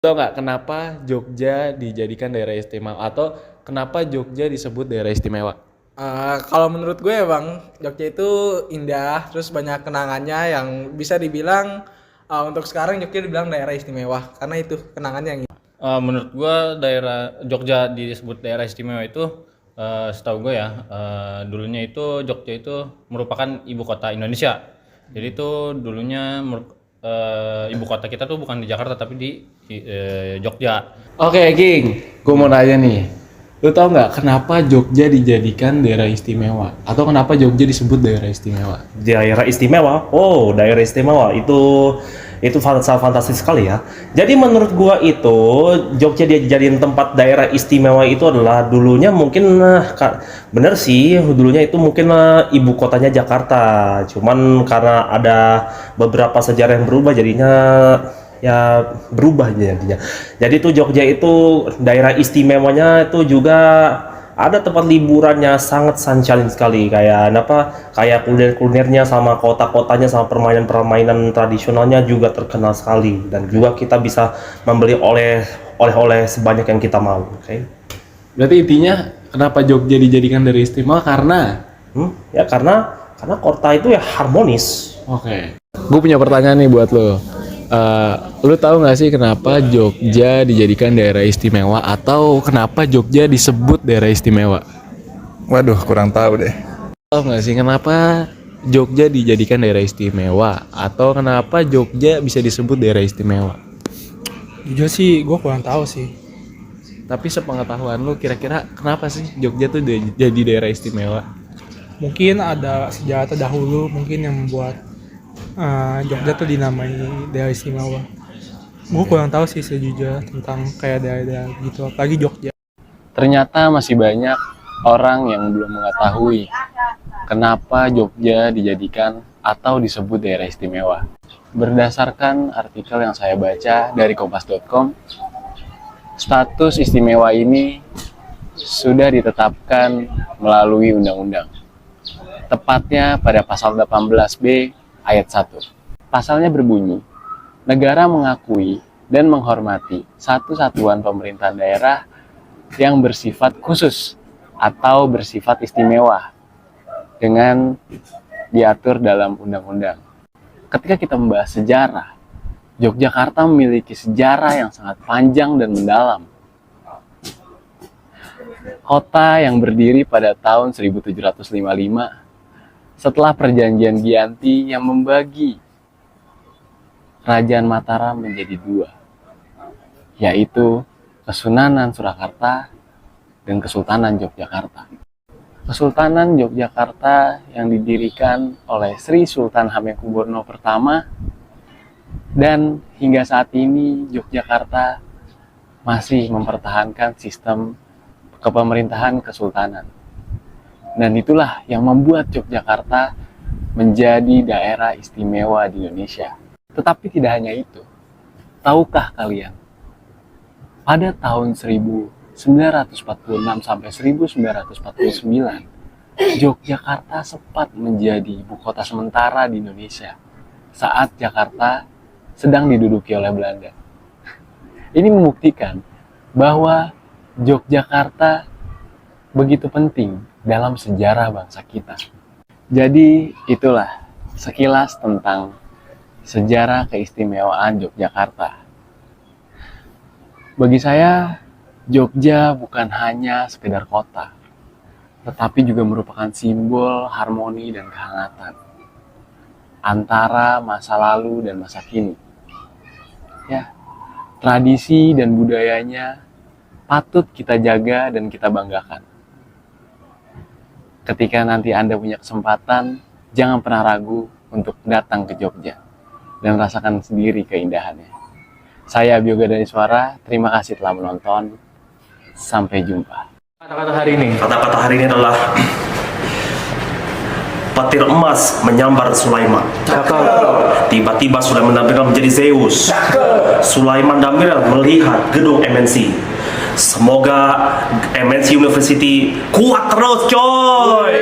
Tahu nggak kenapa Jogja dijadikan daerah istimewa atau kenapa Jogja disebut daerah istimewa? Kalau menurut gue ya Bang, Jogja itu indah, terus banyak kenangannya yang bisa dibilang untuk sekarang Jogja dibilang daerah istimewa karena itu kenangannya yang Menurut gua daerah Jogja disebut daerah istimewa itu setahu gue ya dulunya itu Jogja itu merupakan ibu kota Indonesia. Jadi itu dulunya ibu kota kita tuh bukan di Jakarta tapi di Jogja. Oke, King, gue mau nanya nih. Lu tau nggak kenapa Jogja dijadikan daerah istimewa atau kenapa Jogja disebut daerah istimewa? Daerah istimewa. Oh, daerah istimewa itu sangat fantastis sekali ya. Jadi menurut gua itu Jogja dia jadiin tempat daerah istimewa itu adalah dulunya mungkin bener sih dulunya itu mungkin ibu kotanya Jakarta. Cuman karena ada beberapa sejarah yang berubah jadinya ya berubah jadinya. Jadi tuh Jogja itu daerah istimewanya itu juga ada tempat liburannya sangat sancarin sekali kayak kuliner-kulinernya sama kota-kotanya sama permainan-permainan tradisionalnya juga terkenal sekali dan juga kita bisa membeli oleh-oleh sebanyak yang kita mau. Oke. Berarti intinya kenapa Jogja dijadikan daerah istimewa karena Ya karena kota itu ya harmonis. Oke. Gue punya pertanyaan nih buat lo. Lu tahu nggak sih kenapa Jogja dijadikan daerah istimewa atau kenapa Jogja disebut daerah istimewa? Waduh, kurang tahu deh. Tahu nggak sih kenapa Jogja dijadikan daerah istimewa atau kenapa Jogja bisa disebut daerah istimewa? jujur sih gue kurang tahu sih. Tapi sepengetahuan lu kira-kira kenapa sih Jogja tuh jadi daerah istimewa? Mungkin ada sejarah terdahulu mungkin yang membuat Jogja tuh dinamai daerah istimewa. Gue kurang tahu sih sejujurnya tentang kayak daerah-daerah gitu, apalagi Jogja. Ternyata masih banyak orang yang belum mengetahui kenapa Jogja dijadikan atau disebut daerah istimewa. Berdasarkan artikel yang saya baca dari kompas.com, status istimewa ini sudah ditetapkan melalui undang-undang. Tepatnya pada pasal 18B ayat 1. Pasalnya berbunyi, negara mengakui dan menghormati satu satuan pemerintahan daerah yang bersifat khusus atau bersifat istimewa dengan diatur dalam undang-undang. Ketika kita membahas sejarah, Yogyakarta memiliki sejarah yang sangat panjang dan mendalam. Kota yang berdiri pada tahun 1755 setelah perjanjian Giyanti yang membagi Kerajaan Mataram menjadi dua, yaitu Kesunanan Surakarta dan Kesultanan Yogyakarta. Kesultanan Yogyakarta yang didirikan oleh Sri Sultan Hamengkubuwono I dan hingga saat ini Yogyakarta masih mempertahankan sistem kepemerintahan kesultanan. Dan itulah yang membuat Yogyakarta menjadi daerah istimewa di Indonesia. Tetapi tidak hanya itu. Tahukah kalian, pada tahun 1946 sampai 1949, Yogyakarta sempat menjadi ibu kota sementara di Indonesia saat Jakarta sedang diduduki oleh Belanda. Ini membuktikan bahwa Yogyakarta begitu penting dalam sejarah bangsa kita. Jadi itulah sekilas tentang sejarah keistimewaan Yogyakarta. Bagi saya, Jogja bukan hanya sekedar kota, tetapi juga merupakan simbol harmoni dan kehangatan antara masa lalu dan masa kini. Ya, tradisi dan budayanya patut kita jaga dan kita banggakan. Ketika nanti Anda punya kesempatan, jangan pernah ragu untuk datang ke Jogja dan rasakan sendiri keindahannya. Saya Byoga dari Suara, terima kasih telah menonton. Sampai jumpa. Kata-kata hari ini adalah petir emas menyambar Sulaiman. Tiba-tiba Sulaiman Dampiran menjadi Zeus. Sulaiman Dampiran melihat gedung MNC. Semoga MNC University kuat terus, coy.